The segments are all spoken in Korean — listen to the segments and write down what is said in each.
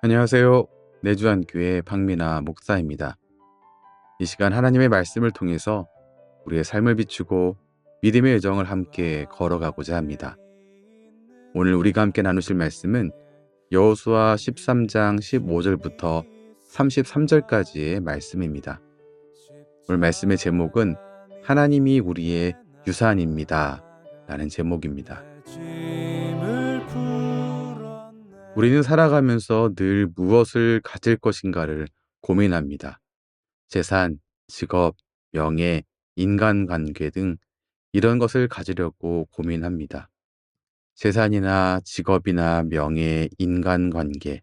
안녕하세요. 내주한교회 박민아 목사입니다. 이 시간 하나님의 말씀을 통해서 우리의 삶을 비추고 믿음의 여정을 함께 걸어가고자 합니다. 오늘 우리가 함께 나누실 말씀은 여호수아 13장 15절부터 33절까지의 말씀입니다. 오늘 말씀의 제목은 하나님이 우리의 유산입니다 라는 제목입니다. 우리는 살아가면서 늘 무엇을 가질 것인가를 고민합니다. 재산, 직업, 명예, 인간관계 등 이런 것을 가지려고 고민합니다. 재산이나 직업이나 명예, 인간관계,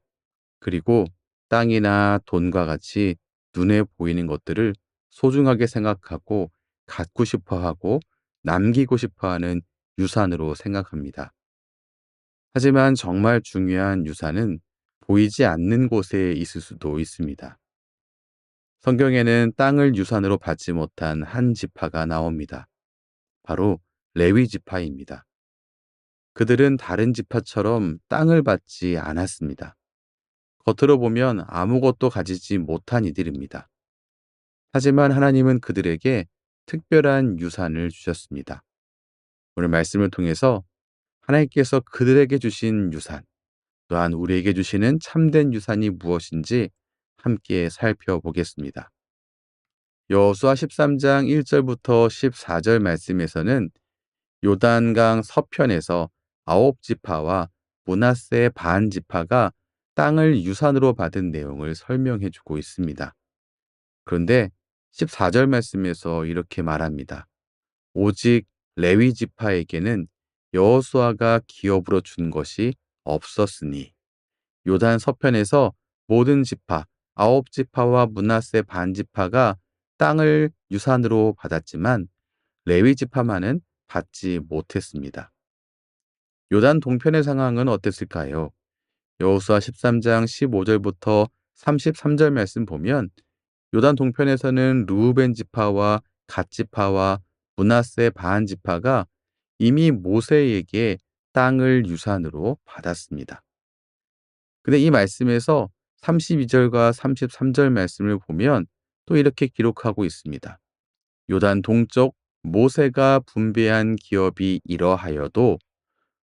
그리고 땅이나 돈과 같이 눈에 보이는 것들을 소중하게 생각하고 갖고 싶어 하고 남기고 싶어 하는 유산으로 생각합니다. 하지만 정말 중요한 유산은 보이지 않는 곳에 있을 수도 있습니다. 성경에는 땅을 유산으로 받지 못한 한 지파가 나옵니다. 바로 레위 지파입니다. 그들은 다른 지파처럼 땅을 받지 않았습니다. 겉으로 보면 아무것도 가지지 못한 이들입니다. 하지만 하나님은 그들에게 특별한 유산을 주셨습니다. 오늘 말씀을 통해서 하나님께서 그들에게 주신 유산, 또한 우리에게 주시는 참된 유산이 무엇인지 함께 살펴보겠습니다. 여호수아 13장 1절부터 14절 말씀에서는 요단강 서편에서 아홉 지파와 므낫세 반 지파가 땅을 유산으로 받은 내용을 설명해 주고 있습니다. 그런데 14절 말씀에서 이렇게 말합니다. 오직 레위 지파에게는 여호수아가 기업으로 준 것이 없었으니 요단 서편에서 모든 지파, 아홉 지파와 므낫세 반 지파가 땅을 유산으로 받았지만 레위 지파만은 받지 못했습니다. 요단 동편의 상황은 어땠을까요? 여호수아 13장 15절부터 33절 말씀 보면 요단 동편에서는 르우벤 지파와 갓 지파와 므낫세 반 지파가 이미 모세에게 땅을 유산으로 받았습니다. 근데 이 말씀에서 32절과 33절 말씀을 보면 또 이렇게 기록하고 있습니다. 요단 동쪽 모세가 분배한 기업이 이러하여도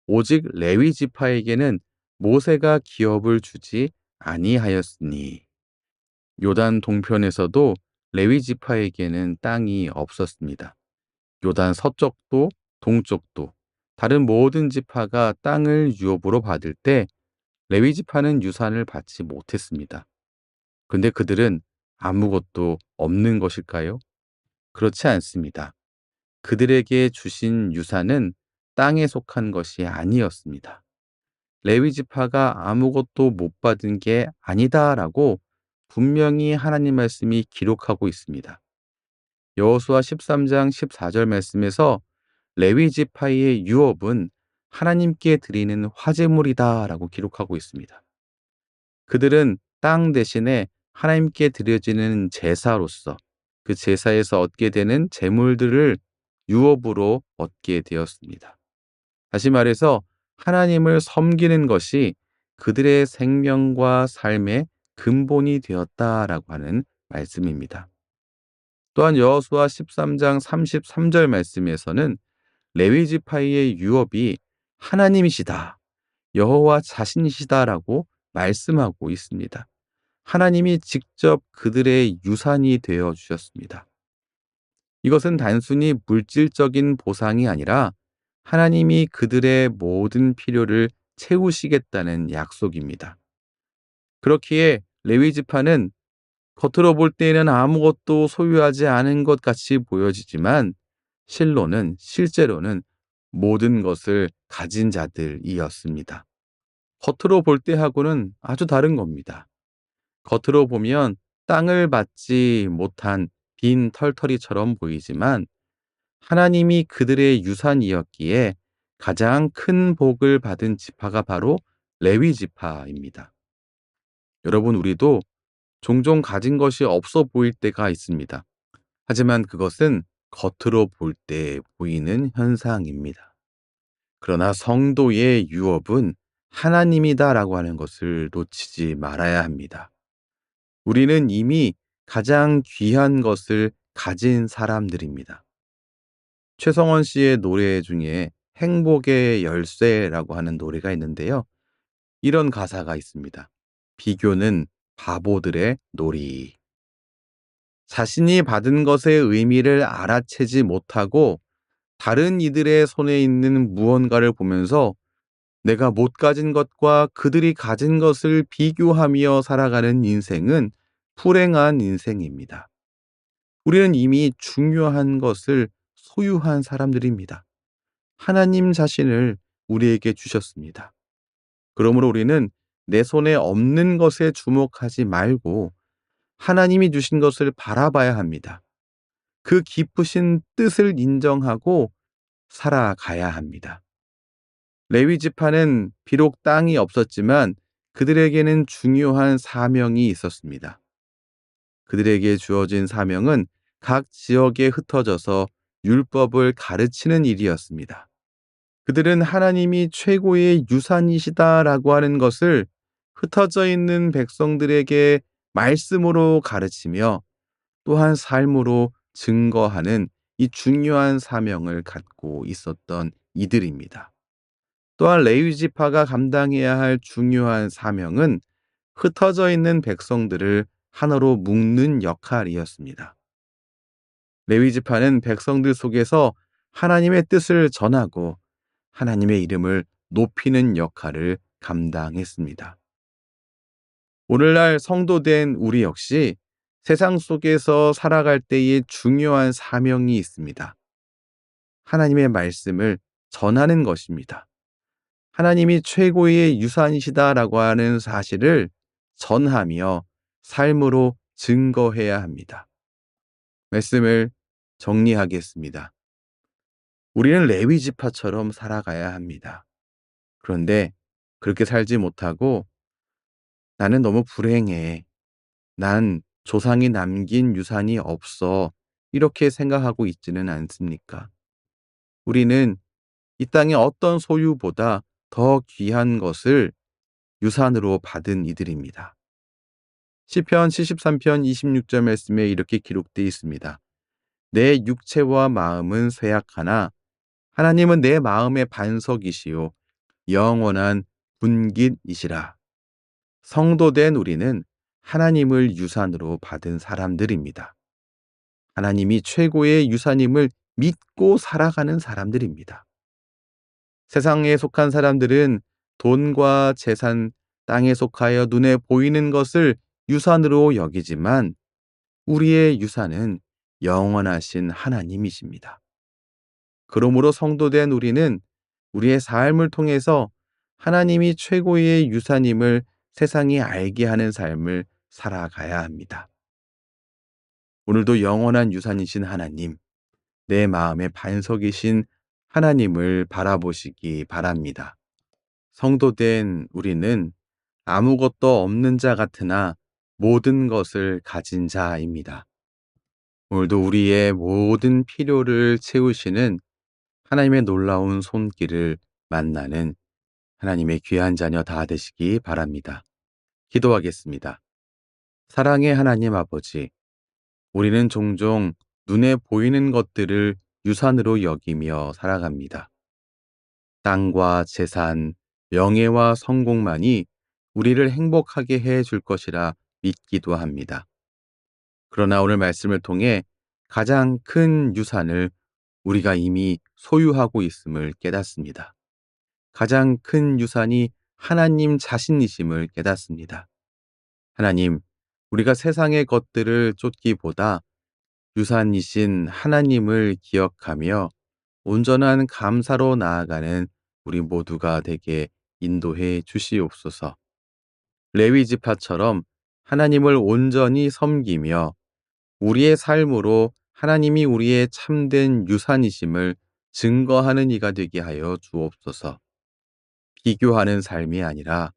오직 레위 지파에게는 모세가 기업을 주지 아니하였으니 요단 동편에서도 레위 지파에게는 땅이 없었습니다. 요단 서쪽도 동쪽도 다른 모든 지파가 땅을 유업으로 받을 때 레위 지파는 유산을 받지 못했습니다. 근데 그들은 아무것도 없는 것일까요? 그렇지 않습니다. 그들에게 주신 유산은 땅에 속한 것이 아니었습니다. 레위 지파가 아무것도 못 받은 게 아니다라고 분명히 하나님 말씀이 기록하고 있습니다. 여호수아 13장 14절 말씀에서 레위 지파의 유업은 하나님께 드리는 화제물이다라고 기록하고 있습니다. 그들은 땅 대신에 하나님께 드려지는 제사로서 그 제사에서 얻게 되는 제물들을 유업으로 얻게 되었습니다. 다시 말해서 하나님을 섬기는 것이 그들의 생명과 삶의 근본이 되었다라고 하는 말씀입니다. 또한 여호수아 13장 33절 말씀에서는 레위 지파의 유업이 하나님이시다, 여호와 자신이시다라고 말씀하고 있습니다. 하나님이 직접 그들의 유산이 되어 주셨습니다. 이것은 단순히 물질적인 보상이 아니라 하나님이 그들의 모든 필요를 채우시겠다는 약속입니다. 그렇기에 레위 지파는 겉으로 볼 때에는 아무것도 소유하지 않은 것 같이 보여지지만 실제로는 모든 것을 가진 자들이었습니다. 겉으로 볼 때하고는 아주 다른 겁니다. 겉으로 보면 땅을 받지 못한 빈 털터리처럼 보이지만 하나님이 그들의 유산이었기에 가장 큰 복을 받은 지파가 바로 레위 지파입니다. 여러분, 우리도 종종 가진 것이 없어 보일 때가 있습니다. 하지만 그것은 겉으로 볼 때 보이는 현상입니다. 그러나 성도의 유업은 하나님이다라고 하는 것을 놓치지 말아야 합니다. 우리는 이미 가장 귀한 것을 가진 사람들입니다. 최성원 씨의 노래 중에 행복의 열쇠라고 하는 노래가 있는데요. 이런 가사가 있습니다. 비교는 바보들의 놀이. 자신이 받은 것의 의미를 알아채지 못하고 다른 이들의 손에 있는 무언가를 보면서 내가 못 가진 것과 그들이 가진 것을 비교하며 살아가는 인생은 불행한 인생입니다. 우리는 이미 중요한 것을 소유한 사람들입니다. 하나님 자신을 우리에게 주셨습니다. 그러므로 우리는 내 손에 없는 것에 주목하지 말고 하나님이 주신 것을 바라봐야 합니다. 그 깊으신 뜻을 인정하고 살아가야 합니다. 레위 지파는 비록 땅이 없었지만 그들에게는 중요한 사명이 있었습니다. 그들에게 주어진 사명은 각 지역에 흩어져서 율법을 가르치는 일이었습니다. 그들은 하나님이 최고의 유산이시다라고 하는 것을 흩어져 있는 백성들에게 말씀으로 가르치며 또한 삶으로 증거하는 이 중요한 사명을 갖고 있었던 이들입니다. 또한 레위 지파가 감당해야 할 중요한 사명은 흩어져 있는 백성들을 하나로 묶는 역할이었습니다. 레위 지파는 백성들 속에서 하나님의 뜻을 전하고 하나님의 이름을 높이는 역할을 감당했습니다. 오늘날 성도된 우리 역시 세상 속에서 살아갈 때에 중요한 사명이 있습니다. 하나님의 말씀을 전하는 것입니다. 하나님이 최고의 유산이시다라고 하는 사실을 전하며 삶으로 증거해야 합니다. 말씀을 정리하겠습니다. 우리는 레위 지파처럼 살아가야 합니다. 그런데 그렇게 살지 못하고 나는 너무 불행해. 난 조상이 남긴 유산이 없어. 이렇게 생각하고 있지는 않습니까? 우리는 이 땅의 어떤 소유보다 더 귀한 것을 유산으로 받은 이들입니다. 시편 73편 26절 말씀에 이렇게 기록되어 있습니다. 내 육체와 마음은 쇠약하나 하나님은 내 마음의 반석이시요 영원한 분깃이시라. 성도된 우리는 하나님을 유산으로 받은 사람들입니다. 하나님이 최고의 유산임을 믿고 살아가는 사람들입니다. 세상에 속한 사람들은 돈과 재산, 땅에 속하여 눈에 보이는 것을 유산으로 여기지만 우리의 유산은 영원하신 하나님이십니다. 그러므로 성도된 우리는 우리의 삶을 통해서 하나님이 최고의 유산임을 세상이 알게 하는 삶을 살아가야 합니다. 오늘도 영원한 유산이신 하나님, 내 마음의 반석이신 하나님을 바라보시기 바랍니다. 성도된 우리는 아무것도 없는 자 같으나 모든 것을 가진 자입니다. 오늘도 우리의 모든 필요를 채우시는 하나님의 놀라운 손길을 만나는 하나님의 귀한 자녀 다 되시기 바랍니다. 기도하겠습니다. 사랑의 하나님 아버지, 우리는 종종 눈에 보이는 것들을 유산으로 여기며 살아갑니다. 땅과 재산, 명예와 성공만이 우리를 행복하게 해 줄 것이라 믿기도 합니다. 그러나 오늘 말씀을 통해 가장 큰 유산을 우리가 이미 소유하고 있음을 깨닫습니다. 가장 큰 유산이 하나님 자신이심을 깨닫습니다. 하나님, 우리가 세상의 것들을 쫓기보다 유산이신 하나님을 기억하며 온전한 감사로 나아가는 우리 모두가 되게 인도해 주시옵소서. 레위 지파처럼 하나님을 온전히 섬기며 우리의 삶으로 하나님이 우리의 참된 유산이심을 증거하는 이가 되게 하여 주옵소서. 비교하는 삶이 아니라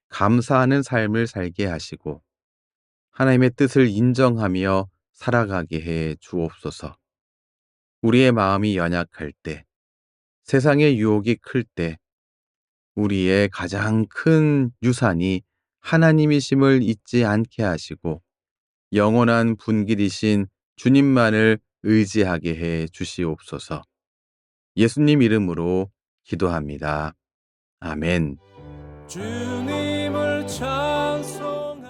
감사하는 삶을 살게 하시고 하나님의 뜻을 인정하며 살아가게 해 주옵소서. 우리의 마음이 연약할 때, 세상의 유혹이 클 때, 우리의 가장 큰 유산이 하나님이심을 잊지 않게 하시고 영원한 분길이신 주님만을 의지하게 해 주시옵소서. 예수님 이름으로 기도합니다. 아멘. 주님을 찬송하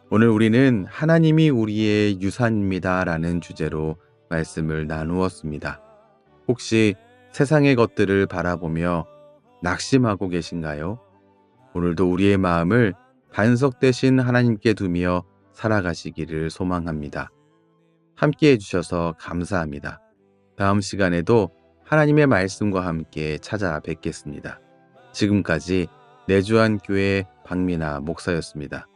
오늘 우리는 하나님이 우리의 유산입니다라는 주제로 말씀을 나누었습니다. 혹시 세상의 것들을 바라보며 낙심하고 계신가요? 오늘도 우리의 마음을 반석 되신 하나님께 두며 살아가시기를 소망합니다. 함께 해주셔서 감사합니다. 다음 시간에도 하나님의 말씀과 함께 찾아뵙겠습니다. 지금까지 내주한 교회 박민아 목사였습니다.